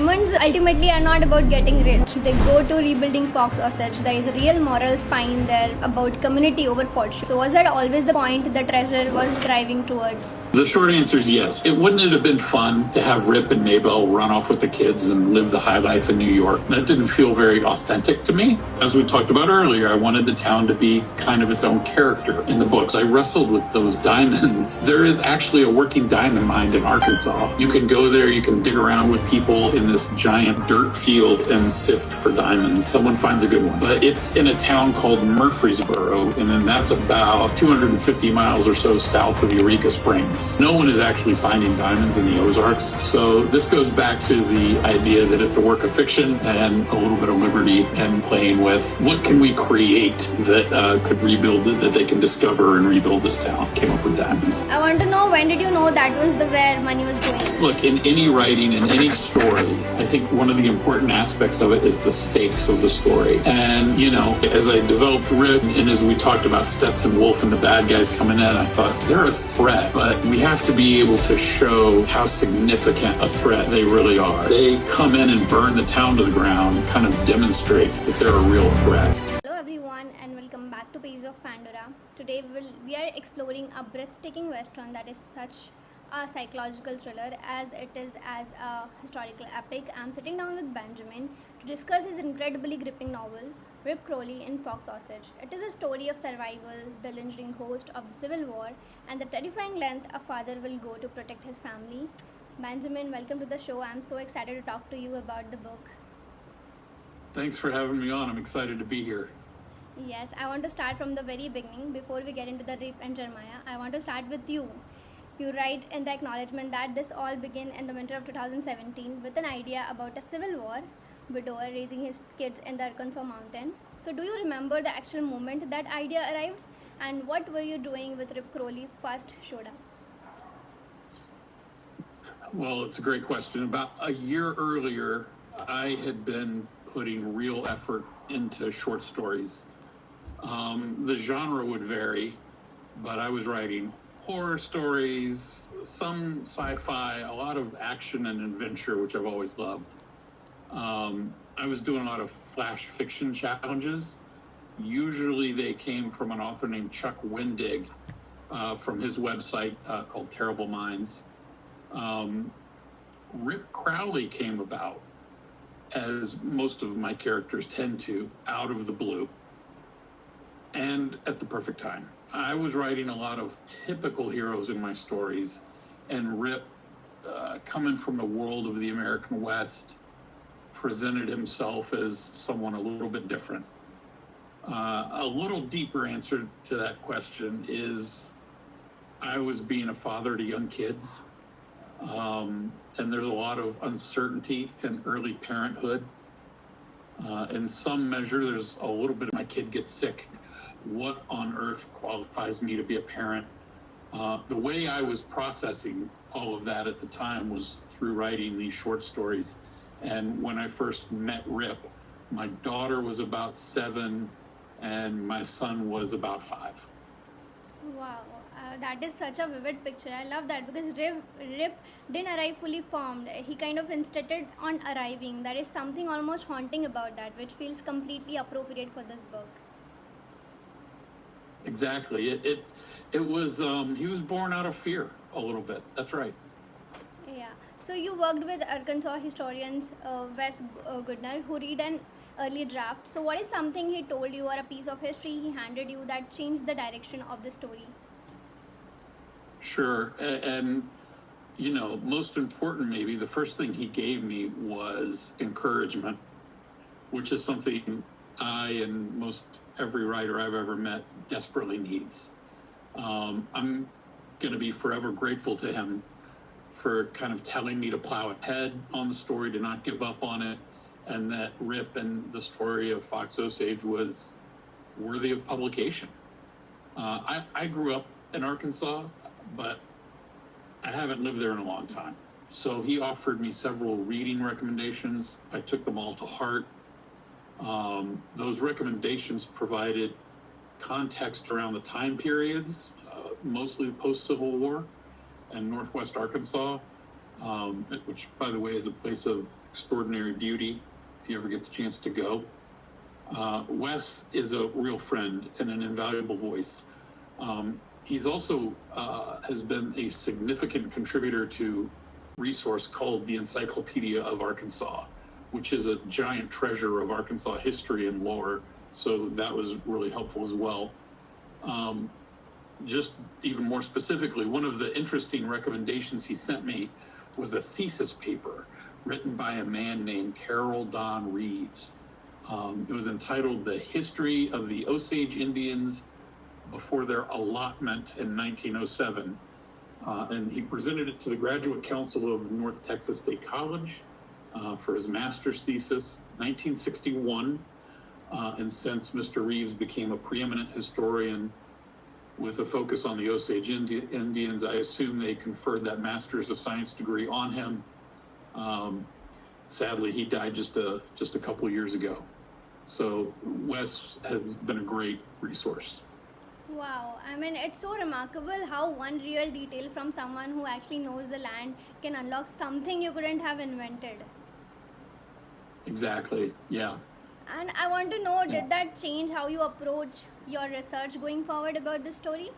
diamonds ultimately are not about getting rich. They go to rebuilding Fox Osage. There is a real moral spine there about community over fortune. So was that always the point the treasure was driving towards? The short answer is yes. Wouldn't it have been fun to have Rip and Maybelle run off with the kids and live the high life in New York? That didn't feel very authentic to me. As we talked about earlier, I wanted the town to be kind of its own character in the books. I wrestled with those diamonds. There is actually a working diamond mine in Arkansas. You can go there, you can dig around with people in this giant dirt field and sift for diamonds. Someone finds a good one. But it's in a town called Murfreesboro, and then that's about 250 miles or so south of Eureka Springs. No one is actually finding diamonds in the Ozarks. So this goes back to the idea that it's a work of fiction and a little bit of liberty and playing with what can we create that could rebuild it, that they can discover and rebuild this town. Came up with diamonds. I want to know, when did you know that was the where money was going? Look, in any writing, in any story, I think one of the important aspects of it is the stakes of the story. And, you know, as I developed Rip and as we talked about Stetson Wolfe and the bad guys coming in, I thought they're a threat, but we have to be able to show how significant a threat they really are. They come in and burn the town to the ground, kind of demonstrates that they're a real threat. Hello everyone and welcome back to Page of Pandora. Today we are exploring a breathtaking western that is such a psychological thriller as it is as a historical epic. I'm sitting down with Benjamin to discuss his incredibly gripping novel, Rip Crowley in Fox Osage. It is a story of survival, the lingering ghost of the Civil War, and the terrifying length a father will go to protect his family. Benjamin, welcome to the show. I'm so excited to talk to you about the book. Thanks for having me on. I'm excited to be here. Yes, I want to start from the very beginning. Before we get into the Rip and Jeremiah, I want to start with you. You write in the acknowledgement that this all began in the winter of 2017 with an idea about a civil war widower raising his kids in the Arkansas mountain. So do you remember the actual moment that idea arrived? And what were you doing with Rip Crowley first showed up? Well, it's a great question. About a year earlier, I had been putting real effort into short stories. The genre would vary, but I was writing horror stories, some sci-fi, a lot of action and adventure, which I've always loved. I was doing a lot of flash fiction challenges. Usually they came from an author named Chuck Wendig from his website called Terrible Minds. Rip Crowley came about, as most of my characters tend to, out of the blue and at the perfect time. I was writing a lot of typical heroes in my stories, and Rip, coming from the world of the American West, presented himself as someone a little bit different. A little deeper answer to that question is I was being a father to young kids, and there's a lot of uncertainty in early parenthood. In some measure, there's a little bit of my kid gets sick. What on earth qualifies me to be a parent? The way I was processing all of that at the time was through writing these short stories. And when I first met Rip, my daughter was about 7 and my son was about 5. Wow, that is such a vivid picture. I love that because Rip didn't arrive fully formed. He kind of insisted on arriving. There is something almost haunting about that, which feels completely appropriate for this book. Exactly. It was, he was born out of fear a little bit. That's right. Yeah. So you worked with Arkansas historians Wes Goodner, who read an early draft. So what is something he told you or a piece of history he handed you that changed the direction of the story? Sure. And, you know, most important maybe, the first thing he gave me was encouragement, which is something I and most every writer I've ever met desperately needs. I'm going to be forever grateful to him for kind of telling me to plow ahead on the story, to not give up on it, and that Rip and the story of Fox Osage was worthy of publication. I grew up in Arkansas, but I haven't lived there in a long time. So he offered me several reading recommendations. I took them all to heart. Those recommendations provided context around the time periods, mostly post-Civil War and Northwest Arkansas, which, by the way, is a place of extraordinary beauty if you ever get the chance to go. Wes is a real friend and an invaluable voice. He's also has been a significant contributor to a resource called the Encyclopedia of Arkansas, which is a giant treasure of Arkansas history and lore. So that was really helpful as well. Just even more specifically, one of the interesting recommendations he sent me was a thesis paper written by a man named Carroll Don Reeves. It was entitled The History of the Osage Indians Before Their Allotment in 1907. And he presented it to the Graduate Council of North Texas State College for his master's thesis, 1961. And since Mr. Reeves became a preeminent historian with a focus on the Osage Indians, I assume they conferred that Master's of Science degree on him. Sadly, he died just a couple of years ago. So Wes has been a great resource. Wow, I mean, it's so remarkable how one real detail from someone who actually knows the land can unlock something you couldn't have invented. Exactly, yeah. And I want to know, did that change how you approach your research going forward about this story?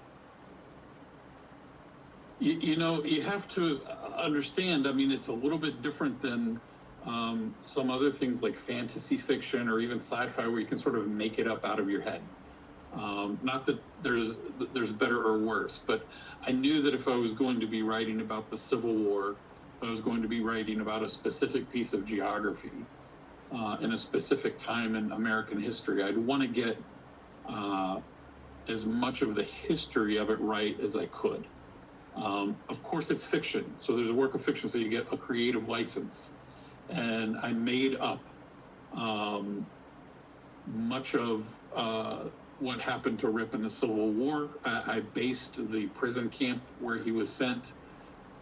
You know, you have to understand, I mean, it's a little bit different than some other things like fantasy fiction or even sci-fi where you can sort of make it up out of your head. Not that there's better or worse, but I knew that if I was going to be writing about the Civil War, if I was going to be writing about a specific piece of geography in a specific time in American history, I'd want to get as much of the history of it right as I could. Of course, it's fiction, so there's a work of fiction, so you get a creative license. And I made up much of what happened to Rip in the Civil War. I based the prison camp where he was sent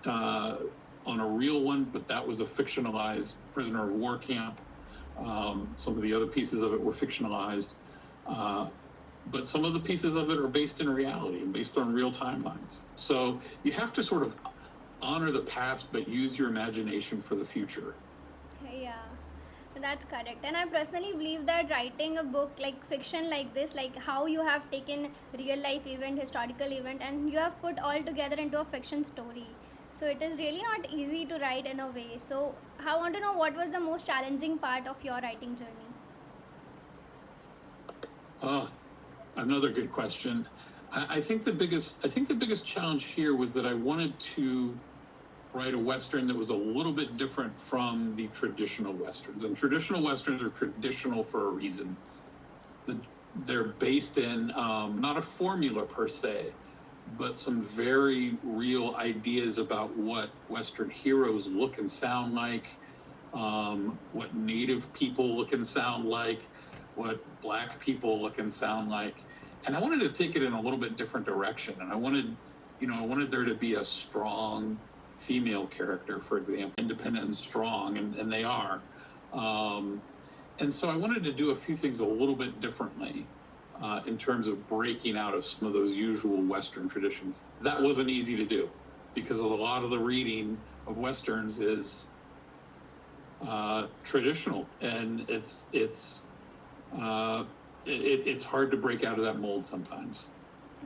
on a real one, but that was a fictionalized prisoner of war camp. Some of the other pieces of it were fictionalized. But some of the pieces of it are based in reality and based on real timelines. So you have to sort of honor the past, but use your imagination for the future. Yeah, that's correct. And I personally believe that writing a book like fiction like this, like how you have taken real life event, historical event, and you have put all together into a fiction story. So it is really not easy to write in a way. So I want to know, what was the most challenging part of your writing journey? Another good question. I think the biggest challenge here was that I wanted to write a Western that was a little bit different from the traditional Westerns. And traditional Westerns are traditional for a reason. They're based in not a formula per se, but some very real ideas about what Western heroes look and sound like, what Native people look and sound like, what Black people look and sound like. And I wanted to take it in a little bit different direction. And I wanted there to be a strong female character, for example, independent and strong, and they are. And so I wanted to do a few things a little bit differently in terms of breaking out of some of those usual Western traditions. That wasn't easy to do because a lot of the reading of Westerns is traditional, and it's hard to break out of that mold sometimes.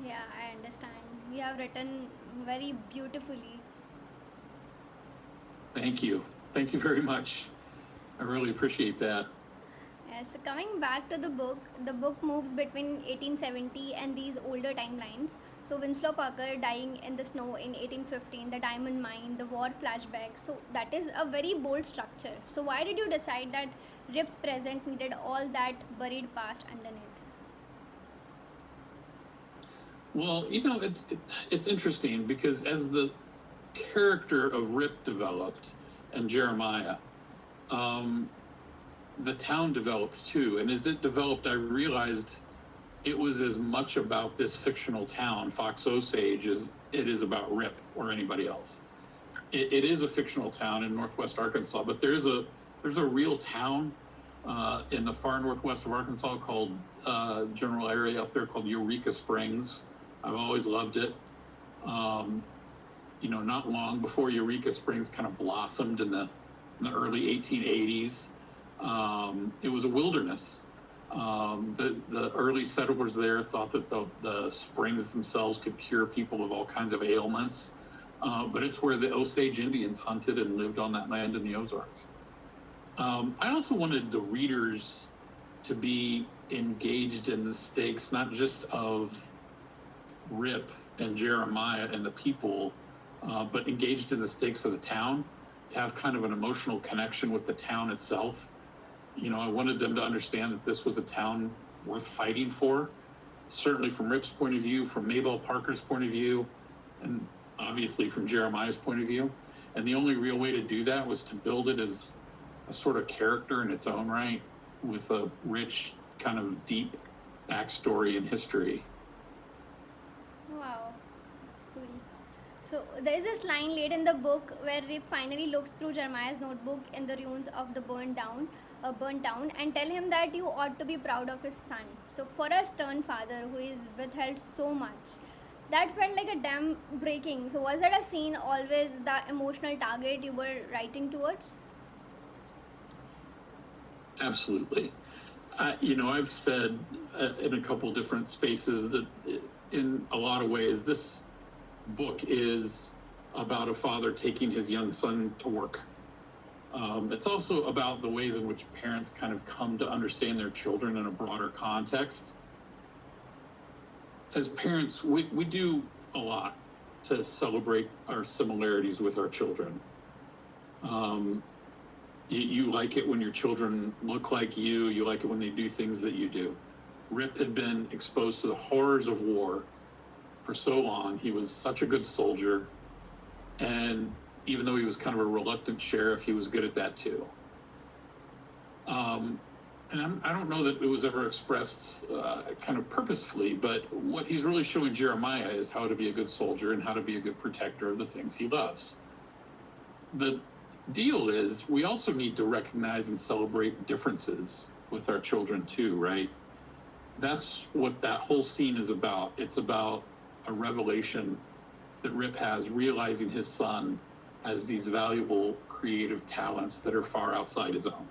Yeah, I understand. You have written very beautifully. Thank you very much. I really appreciate that. So coming back to the book moves between 1870 and these older timelines. So Winslow Parker dying in the snow in 1815, the diamond mine, the war flashback. So that is a very bold structure. So why did you decide that Rip's present needed all that buried past underneath? Well, it's interesting because as the character of Rip developed and Jeremiah, the town developed too. And as it developed, I realized it was as much about this fictional town, Fox Osage, as it is about Rip or anybody else. It is a fictional town in northwest Arkansas, but there's a real town in the far northwest of Arkansas called general area up there called Eureka Springs. I've always loved it. Not long before Eureka Springs kind of blossomed in the in the early 1880s. It was a wilderness. The early settlers there thought that the springs themselves could cure people of all kinds of ailments, but it's where the Osage Indians hunted and lived on that land in the Ozarks. I also wanted the readers to be engaged in the stakes, not just of Rip and Jeremiah and the people, but engaged in the stakes of the town, to have kind of an emotional connection with the town itself. You know, I wanted them to understand that this was a town worth fighting for, certainly from Rip's point of view, from Maybelle Parker's point of view, and obviously from Jeremiah's point of view. And the only real way to do that was to build it as a sort of character in its own right, with a rich, kind of deep backstory and history. Wow, cool. So there is this line late in the book where Rip finally looks through Jeremiah's notebook in the ruins of the burnt town, and tell him that you ought to be proud of his son. So for a stern father who is withheld so much, that felt like a damn breaking. So was that a scene always the emotional target you were writing towards? Absolutely. You know, I've said in a couple different spaces that in a lot of ways, this book is about a father taking his young son to work. It's also about the ways in which parents kind of come to understand their children in a broader context. As parents, we do a lot to celebrate our similarities with our children. You like it when your children look like you like it when they do things that you do. Rip had been exposed to the horrors of war for so long. He was such a good soldier, and even though he was kind of a reluctant sheriff, he was good at that too. And I don't know that it was ever expressed kind of purposefully, but what he's really showing Jeremiah is how to be a good soldier and how to be a good protector of the things he loves. The deal is, we also need to recognize and celebrate differences with our children too, right? That's what that whole scene is about. It's about a revelation that Rip has, realizing his son has these valuable creative talents that are far outside his own.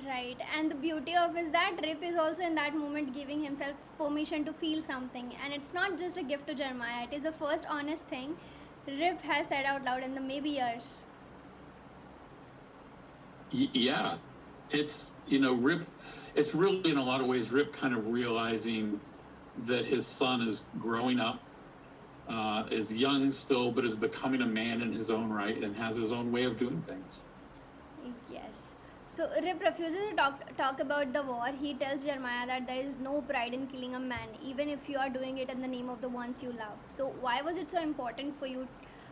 Right, and the beauty of is that Rip is also in that moment giving himself permission to feel something, and it's not just a gift to Jeremiah, it is the first honest thing Rip has said out loud in the maybe years. Yeah, it's, you know, Rip, it's really in a lot of ways Rip kind of realizing that his son is growing up, is young still, but is becoming a man in his own right and has his own way of doing things. Yes. So Rip refuses to talk about the war. He tells Jeremiah that there is no pride in killing a man, even if you are doing it in the name of the ones you love. So why was it so important for you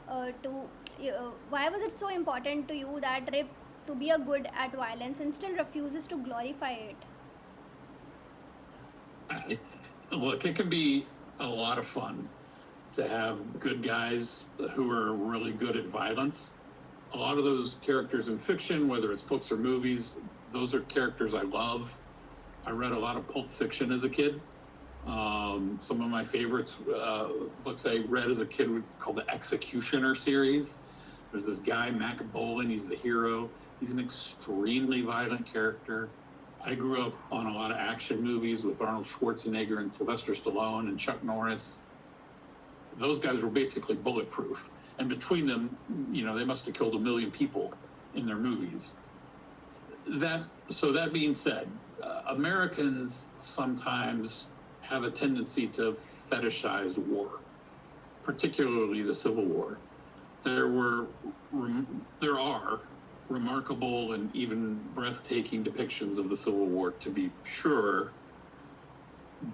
why was it so important to you that Rip to be a good at violence and still refuses to glorify it? Look, it can be a lot of fun to have good guys who are really good at violence. A lot of those characters in fiction, whether it's books or movies, those are characters I love. I read a lot of Pulp Fiction as a kid. Some of my favorites books I read as a kid were called the Executioner series. There's this guy, Mac Bolan, he's the hero. He's an extremely violent character. I grew up on a lot of action movies with Arnold Schwarzenegger and Sylvester Stallone and Chuck Norris. Those guys were basically bulletproof. And between them, you know, they must have killed 1 million people in their movies. So that being said, Americans sometimes have a tendency to fetishize war, particularly the Civil War. There are remarkable and even breathtaking depictions of the Civil War, to be sure,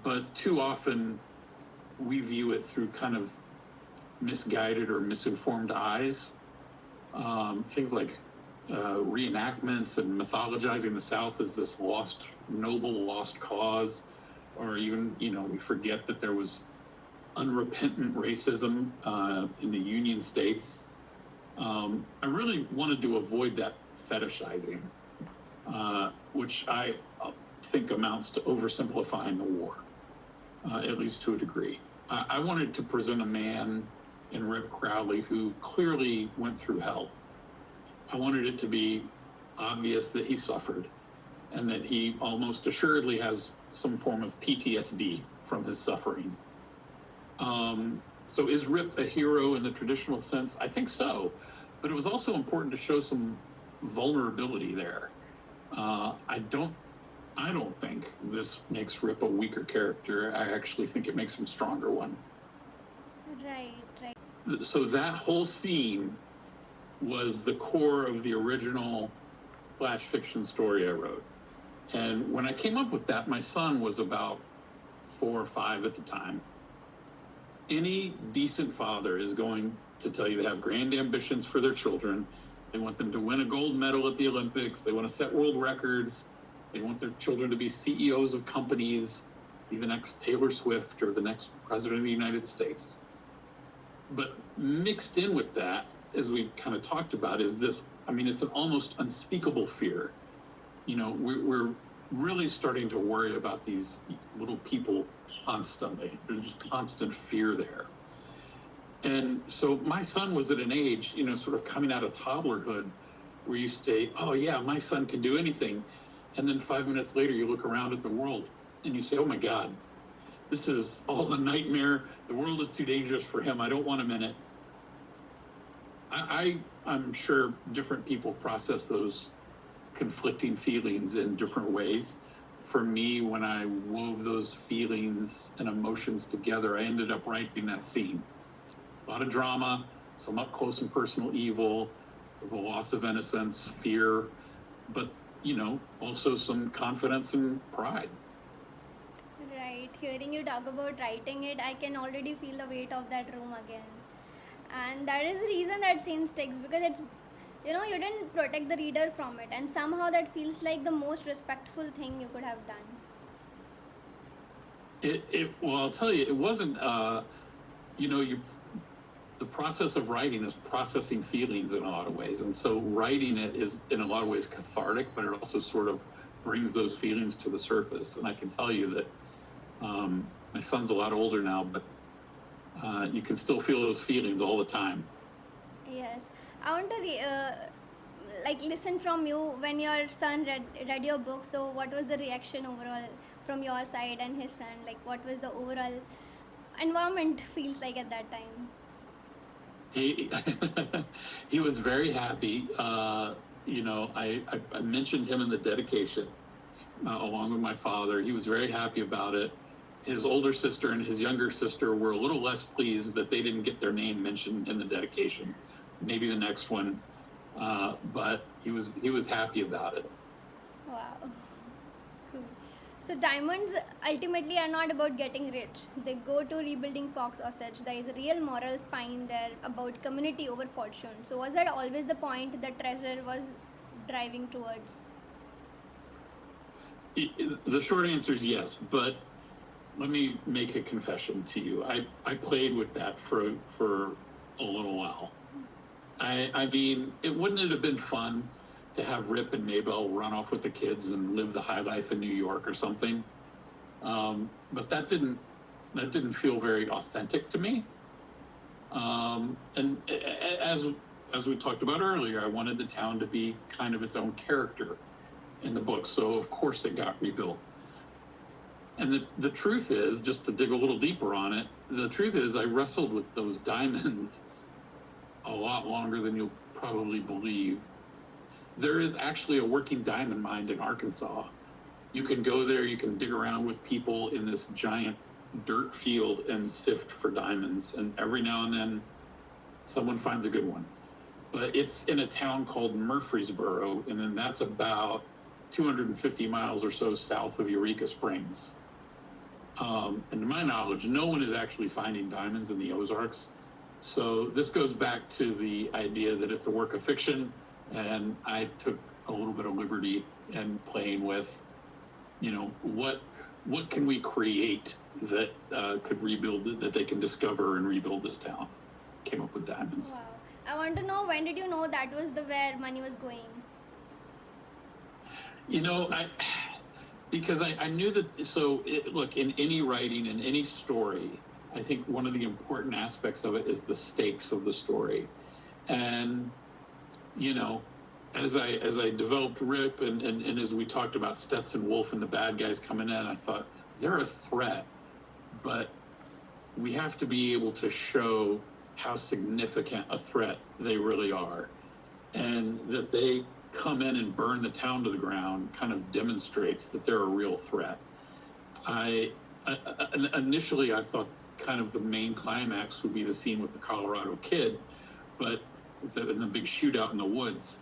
but too often we view it through kind of misguided or misinformed eyes. Things like reenactments and mythologizing the South as this noble lost cause, or even, you know, we forget that there was unrepentant racism in the Union States. I really wanted to avoid that fetishizing, which I think amounts to oversimplifying the war, at least to a degree. I wanted to present a man in Rip Crowley who clearly went through hell. I wanted it to be obvious that he suffered and that he almost assuredly has some form of PTSD from his suffering. So is Rip a hero in the traditional sense? I think so, but it was also important to show some vulnerability there. I don't think this makes Rip a weaker character. I actually think it makes him a stronger one. Right. So that whole scene was the core of the original flash fiction story I wrote. And when I came up with that, my son was about 4 or 5 at the time. Any decent father is going to tell you they have grand ambitions for their children. They want them to win a gold medal at the Olympics. They want to set world records. They want their children to be CEOs of companies, be the next Taylor Swift or the next president of the United States. But mixed in with that, as we kind of talked about, is this, I mean, it's an almost unspeakable fear. You know, we're really starting to worry about these little people constantly. There's just constant fear there. And so my son was at an age, you know, sort of coming out of toddlerhood, where you say, oh yeah, my son can do anything. And then 5 minutes later, you look around at the world and you say, oh my God, this is all a nightmare. The world is too dangerous for him. I don't want him in it. I'm sure different people process those conflicting feelings in different ways. For me, when I wove those feelings and emotions together, I ended up writing that scene. A lot of drama, some up close and personal evil, the loss of innocence, fear, but, you know, also some confidence and pride. Right. Hearing you talk about writing it, I can already feel the weight of that room again. And that is the reason that scene sticks, because it's, you know, you didn't protect the reader from it, and somehow that feels like the most respectful thing you could have done. Well, I'll tell you, it wasn't, you know, the process of writing is processing feelings in a lot of ways. And so writing it is in a lot of ways cathartic, but it also sort of brings those feelings to the surface. And I can tell you that my son's a lot older now, but you can still feel those feelings all the time. Yes. I want to listen from you when your son read your book. So what was the reaction overall from your side and his son? Like, what was the overall environment feels like at that time? He was very happy. You know, I mentioned him in the dedication along with my father. He was very happy about it. His older sister and his younger sister were a little less pleased that they didn't get their name mentioned in the dedication. Maybe the next one, but he was happy about it. Wow. Cool. So diamonds ultimately are not about getting rich. They go to rebuilding Fox Osage. There is a real moral spine there about community over fortune. So was that always the point that treasure was driving towards? The short answer is yes, but let me make a confession to you. I played with that for a little while. I mean, wouldn't it have been fun to have Rip and Maybelle run off with the kids and live the high life in New York or something? But that didn't feel very authentic to me. And as we talked about earlier, I wanted the town to be kind of its own character in the book. So of course it got rebuilt. And the truth is, just to dig a little deeper on it, the truth is I wrestled with those diamonds a lot longer than you'll probably believe. There is actually a working diamond mine in Arkansas. You can go there, you can dig around with people in this giant dirt field and sift for diamonds. And every now and then someone finds a good one. But it's in a town called Murfreesboro, and then that's about 250 miles or so south of Eureka Springs. And to my knowledge, no one is actually finding diamonds in the Ozarks. So this goes back to the idea that it's a work of fiction, and I took a little bit of liberty in playing with, you know, what can we create that could rebuild, that they can discover and rebuild this town. Came up with diamonds. Wow. I want to know, when did you know that was where money was going? You know, because I knew that, so look, in any writing, in any story, I think one of the important aspects of it is the stakes of the story. And, you know, as I developed Rip and as we talked about Stetson Wolfe and the bad guys coming in, I thought they're a threat, but we have to be able to show how significant a threat they really are, and that they come in and burn the town to the ground kind of demonstrates that they're a real threat. I initially I thought kind of the main climax would be the scene with the Colorado kid, but in the big shootout in the woods.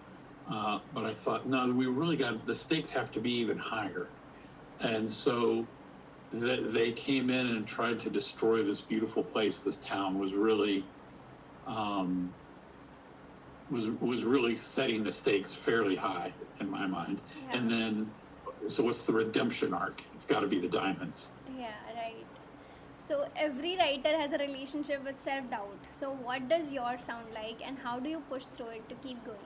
But I thought, no, we really got, the stakes have to be even higher. And so they came in and tried to destroy this beautiful place. This town was really, was really setting the stakes fairly high in my mind. Yeah. And then, so what's the redemption arc? It's got to be the diamonds. Yeah, right. So every writer has a relationship with self-doubt. So what does yours sound like, and how do you push through it to keep going?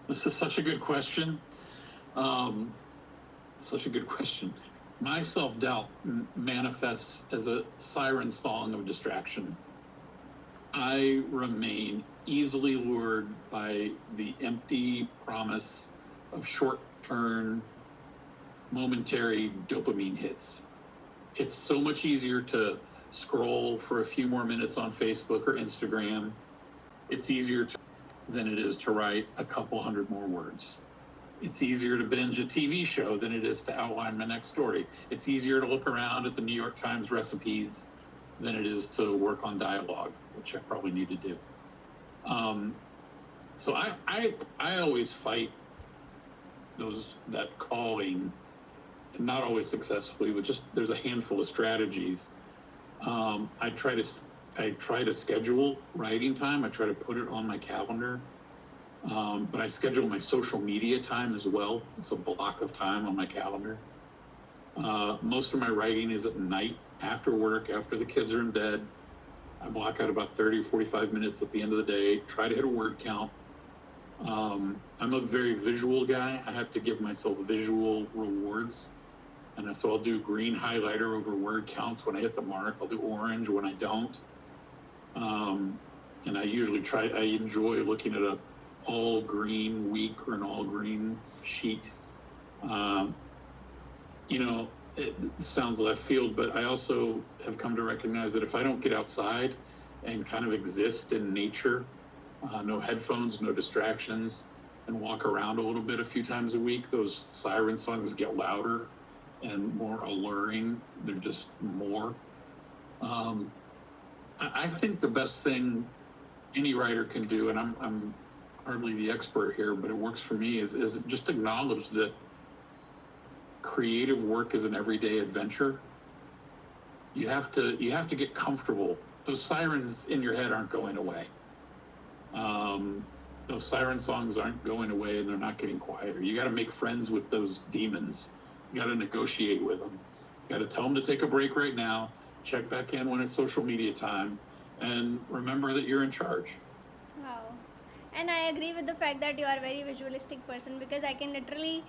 This is such a good question. Such a good question. My self-doubt manifests as a siren song of distraction. I remain easily lured by the empty promise of short-term, momentary dopamine hits. It's so much easier to scroll for a few more minutes on Facebook or Instagram. It's easier than it is to write a couple hundred more words. It's easier to binge a TV show than it is to outline my next story. It's easier to look around at the New York Times recipes than it is to work on dialogue, which I probably need to do. So I always fight that calling, and not always successfully, but just there's a handful of strategies. I try to schedule writing time. I try to put it on my calendar. But I schedule my social media time as well. It's a block of time on my calendar. Most of my writing is at night, after work, after the kids are in bed. I block out about 30 or 45 minutes at the end of the day, try to hit a word count. I'm a very visual guy. I have to give myself visual rewards. And so I'll do green highlighter over word counts when I hit the mark. I'll do orange when I don't. And I usually I enjoy looking at a all green week or an all green sheet. It sounds left field, but I also have come to recognize that if I don't get outside and kind of exist in nature, no headphones, no distractions, and walk around a little bit a few times a week, those siren songs get louder and more alluring. They're just more. I think the best thing any writer can do, and I'm hardly the expert here, but it works for me, is just acknowledge that creative work is an everyday adventure. You have to get comfortable. Those sirens in your head aren't going away. Those siren songs aren't going away, and they're not getting quieter. You got to make friends with those demons. You got to negotiate with them. You got to tell them to take a break right now. Check back in when it's social media time, and remember that you're in charge. Wow. And I agree with the fact that you are a very visualistic person, because I can literally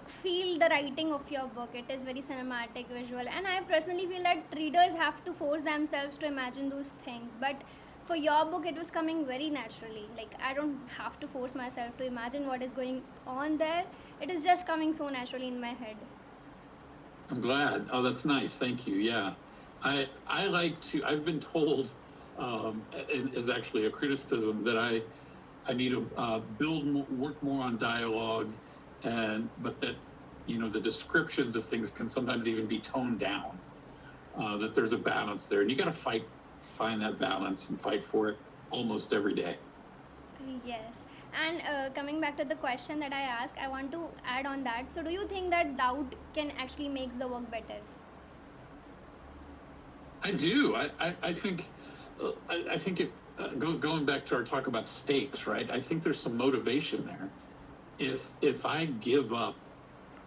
feel the writing of your book. It is very cinematic, visual, and I personally feel that readers have to force themselves to imagine those things. But for your book, it was coming very naturally. I don't have to force myself to imagine what is going on there. It is just coming so naturally in my head. I'm glad. Oh, that's nice. Thank you. Yeah. I like to, I've been told, is actually a criticism, that I need to work more on dialogue, but that, the descriptions of things can sometimes even be toned down, that there's a balance there, and you got to find that balance and fight for it almost every day. Yes. And coming back to the question that I asked, I want to add on that. So do you think that doubt can actually makes the work better? I do. I think it, going back to our talk about stakes, right? I think there's some motivation there. If I give up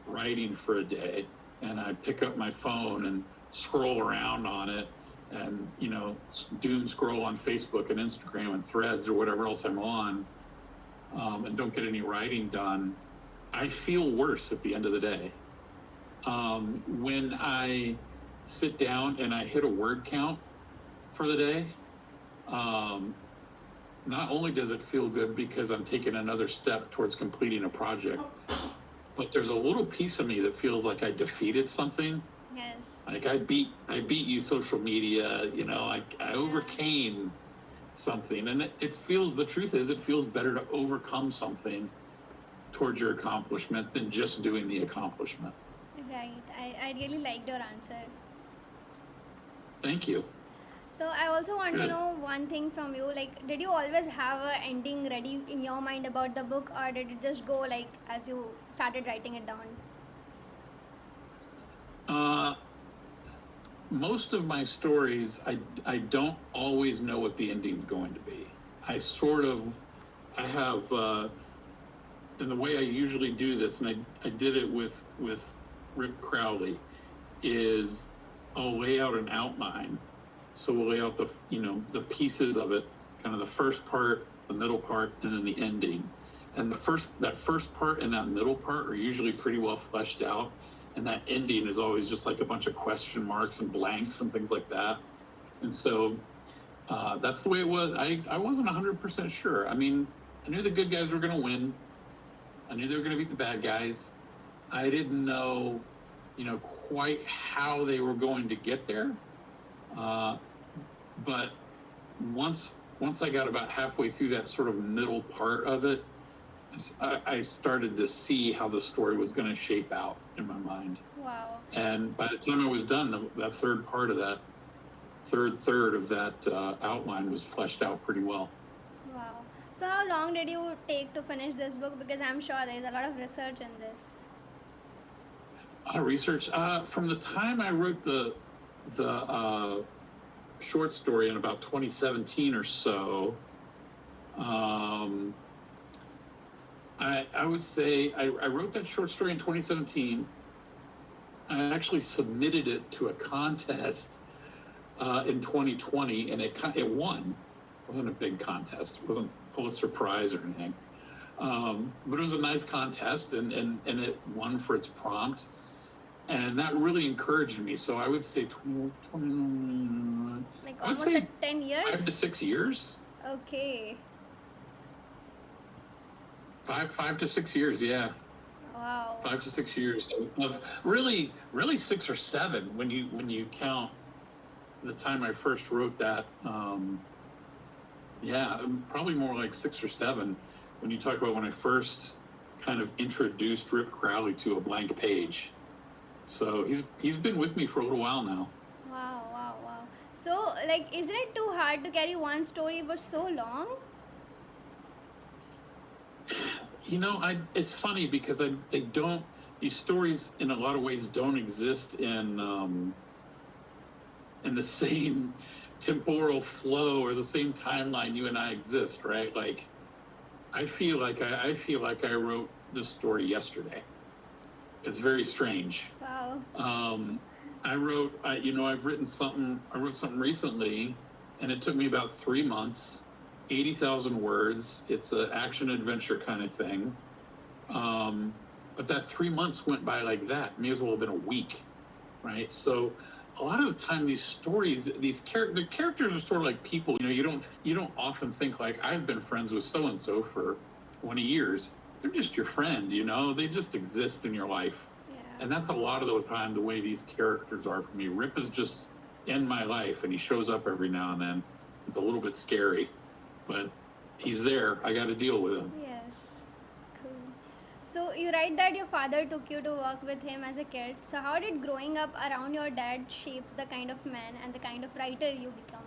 writing for a day and I pick up my phone and scroll around on it and, doom scroll on Facebook and Instagram and Threads or whatever else I'm on, and don't get any writing done, I feel worse at the end of the day. When I sit down and I hit a word count for the day, not only does it feel good because I'm taking another step towards completing a project, but there's a little piece of me that feels like I defeated something. Yes. Like I beat you social media, you know, I overcame something, and it feels, the truth is, it feels better to overcome something towards your accomplishment than just doing the accomplishment. Right. I really liked your answer. Thank you. So I also want to Good. know one thing from you. Like, did you always have a ending ready in your mind about the book, or did it just go like as you started writing it down? Most of my stories, I don't always know what the ending's going to be. I have, and the way I usually do this, and I did it with Rip Crowley, is I'll lay out an outline. So we'll lay out the pieces of it, kind of the first part, the middle part, and then the ending. And that first part and that middle part are usually pretty well fleshed out. And that ending is always just like a bunch of question marks and blanks and things like that. And so that's the way it was. I wasn't 100% sure. I mean, I knew the good guys were going to win. I knew they were going to beat the bad guys. I didn't know, quite how they were going to get there. But once I got about halfway through that sort of middle part of it, I started to see how the story was going to shape out in my mind. Wow. And by the time I was done, that third part of that, third of that outline was fleshed out pretty well. Wow. So how long did you take to finish this book? Because I'm sure there's a lot of research in this. A lot of research. From the time I wrote the short story in about 2017 or so, I would say I wrote that short story in 2017. I actually submitted it to a contest in 2020, and it won. It wasn't a big contest. It wasn't Pulitzer Prize or anything. But it was a nice contest, and it won for its prompt. And that really encouraged me. So I would say 20, like almost at 10 years? 5 to 6 years. Okay. 5 to 6 years, yeah. Wow. 5 to 6 years of really 6 or 7 when you count the time I first wrote that. Probably more like 6 or 7 when you talk about when I first kind of introduced Rip Crowley to a blank page. So he's been with me for a little while now. Wow. So, isn't it too hard to carry one story for so long? It's funny because these stories in a lot of ways don't exist in the same temporal flow or the same timeline you and I exist, right? Like, I feel like I wrote this story yesterday. It's very strange. Wow. I wrote something recently, and it took me about 3 months, 80,000 words. It's an action adventure kind of thing. But that 3 months went by like that. May as well have been a week, right? So a lot of the time, these stories, the characters are sort of like people. You don't often think like, I've been friends with so and so for 20 years. They're just your friend. They just exist in your life. Yeah. And that's a lot of the time the way these characters are for me. Rip is just in my life, and he shows up every now and then. It's a little bit scary, but he's there. I got to deal with him. Yes. Cool. So you write that your father took you to work with him as a kid. So how did growing up around your dad shapes the kind of man and the kind of writer you become?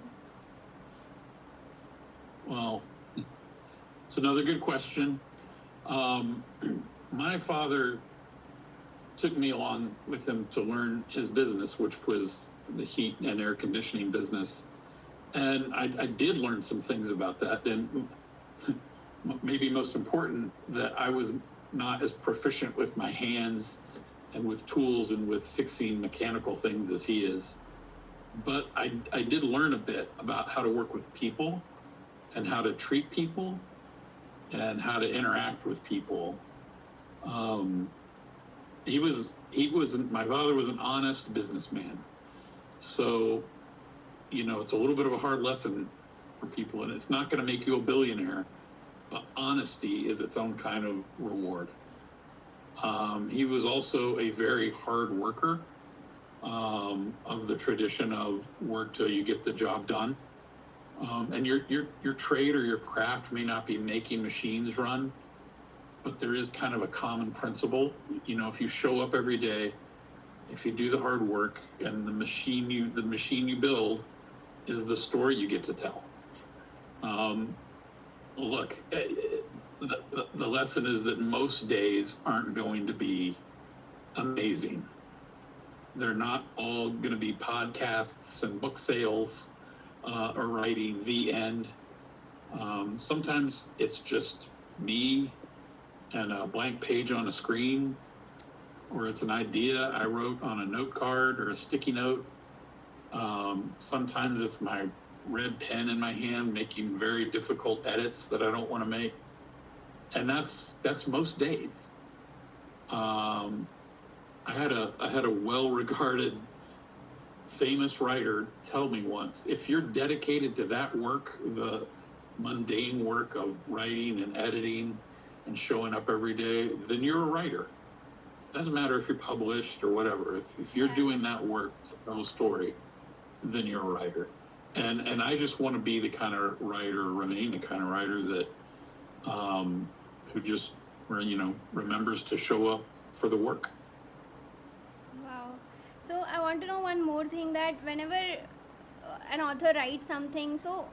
Well, it's another good question. My father took me along with him to learn his business, which was the heat and air conditioning business. And I did learn some things about that. And maybe most important, that I was not as proficient with my hands and with tools and with fixing mechanical things as he is. But I did learn a bit about how to work with people and how to treat people and how to interact with people. My father was an honest businessman. So, it's a little bit of a hard lesson for people, and it's not going to make you a billionaire, but honesty is its own kind of reward. He was also a very hard worker, of the tradition of work till you get the job done. And your trade or your craft may not be making machines run, but there is kind of a common principle. You know, if you show up every day, if you do the hard work, and the machine you build is the story you get to tell. Look, the lesson is that most days aren't going to be amazing. They're not all going to be podcasts and book sales, or writing the end. Sometimes it's just me and a blank page on a screen, or it's an idea I wrote on a note card or a sticky note. Sometimes it's my red pen in my hand making very difficult edits that I don't want to make. And that's most days. I had a well-regarded famous writer tell me once, if you're dedicated to that work, the mundane work of writing and editing and showing up every day, then you're a writer. Doesn't matter if you're published or whatever. If you're doing that work to tell a story, then you're a writer. And I just want to be the kind of writer, remain the kind of writer that who just, remembers to show up for the work. Wow. So I want to know one more thing, that whenever an author writes something, so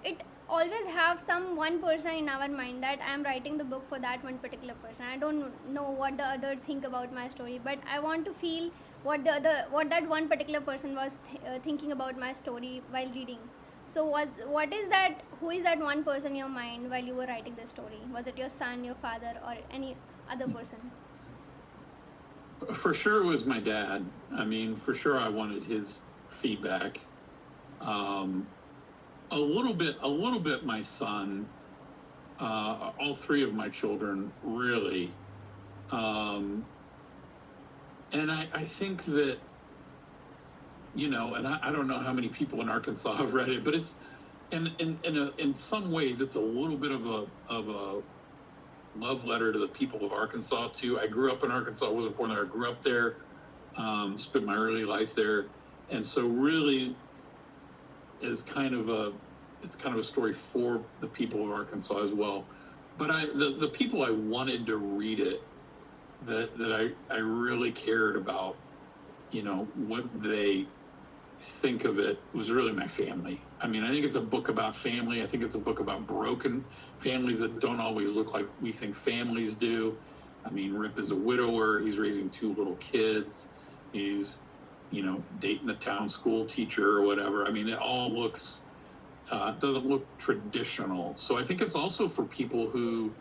it always have some one person in our mind that I am writing the book for that one particular person. I don't know what the other think about my story, but I want to feel what that one particular person was thinking about my story while reading. So who is that one person in your mind while you were writing the story? Was it your son, your father, or any other person? For sure it was my dad. I mean, for sure I wanted his feedback. A little bit my son, all three of my children, really. And I think that, and I don't know how many people in Arkansas have read it, but it's, in some ways, it's a little bit of a love letter to the people of Arkansas too. I grew up in Arkansas. I wasn't born there. I grew up there, spent my early life there. And so really is kind of a story for the people of Arkansas as well. But the people I wanted to read it, that I really cared about, what they think of it, was really my family. I mean, I think it's a book about family. I think it's a book about broken families that don't always look like we think families do. I mean, Rip is a widower. He's raising two little kids. He's, dating a town school teacher or whatever. I mean, it all looks, doesn't look traditional. So I think it's also for people who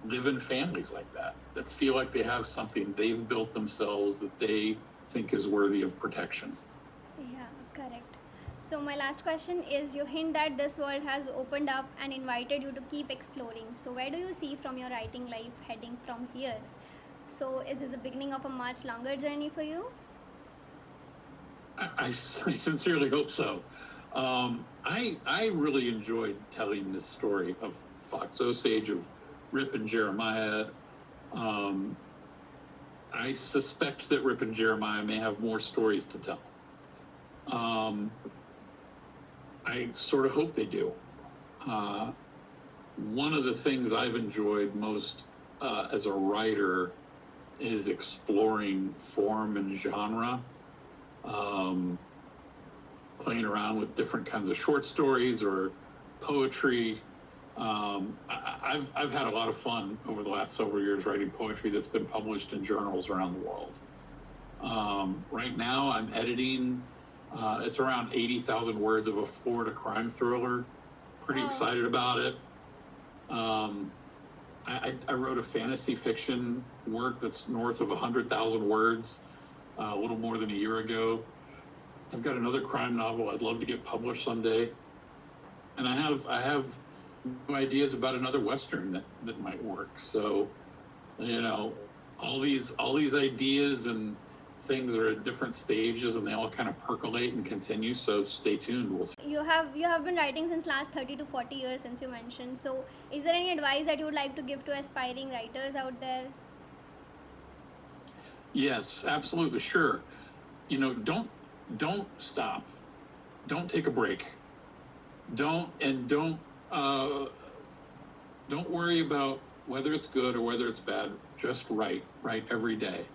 live in families like that feel like they have something they've built themselves that they think is worthy of protection. Yeah, correct. So my last question is, you hint that this world has opened up and invited you to keep exploring. So where do you see from your writing life heading from here? So is this the beginning of a much longer journey for you? I sincerely hope so. I really enjoyed telling this story of Fox Osage, of Rip and Jeremiah. I suspect that Rip and Jeremiah may have more stories to tell. I sort of hope they do. One of the things I've enjoyed most as a writer is exploring form and genre, playing around with different kinds of short stories or poetry. I've had a lot of fun over the last several years writing poetry that's been published in journals around the world. Right now I'm editing, it's around 80,000 words of a Florida crime thriller. Pretty excited about it. I wrote a fantasy fiction work that's north of 100,000 words a little more than a year ago. I've got another crime novel I'd love to get published someday. And I have new ideas about another Western that might work. So, all these ideas and things are at different stages and they all kind of percolate and continue. So stay tuned. We'll see. You have been writing since last 30 to 40 years, since you mentioned. So is there any advice that you would like to give to aspiring writers out there? Yes, absolutely, sure. Don't stop. Don't take a break. Don't uh, don't worry about whether it's good or whether it's bad. Just write. Write every day.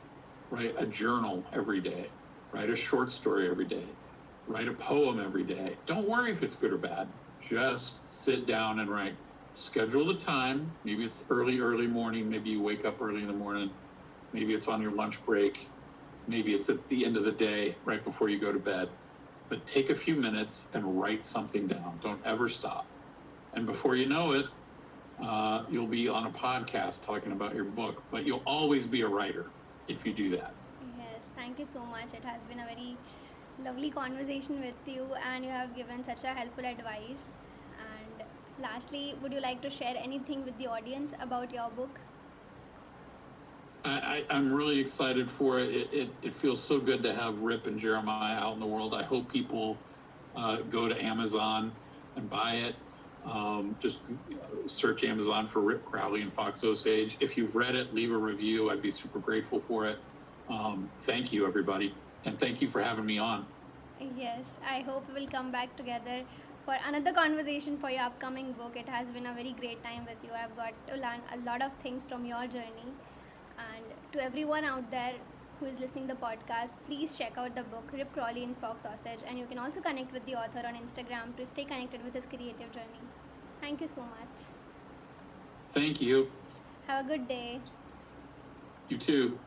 Write a journal every day. Write a short story every day. Write a poem every day. Don't worry if it's good or bad. Just sit down and write. Schedule the time. Maybe it's early morning. Maybe you wake up early in the morning. Maybe it's on your lunch break. Maybe it's at the end of the day, right before you go to bed. But take a few minutes and write something down. Don't ever stop. And before you know it, you'll be on a podcast talking about your book. But you'll always be a writer if you do that. Yes, thank you so much. It has been a very lovely conversation with you, and you have given such a helpful advice. And lastly, would you like to share anything with the audience about your book? I'm really excited for it. It feels so good to have Rip and Jeremiah out in the world. I hope people go to Amazon and buy it. Just search Amazon for Rip Crowley and Fox Osage. If you've read it, leave a review. I'd be super grateful for it. Thank you, everybody. And thank you for having me on. Yes, I hope we will come back together for another conversation for your upcoming book. It has been a very great time with you. I've got to learn a lot of things from your journey. And to everyone out there who is listening to the podcast, please check out the book Rip Crowley and Fox Osage, and you can also connect with the author on Instagram to stay connected with his creative journey. Thank you so much. Thank you. Have a good day. You too.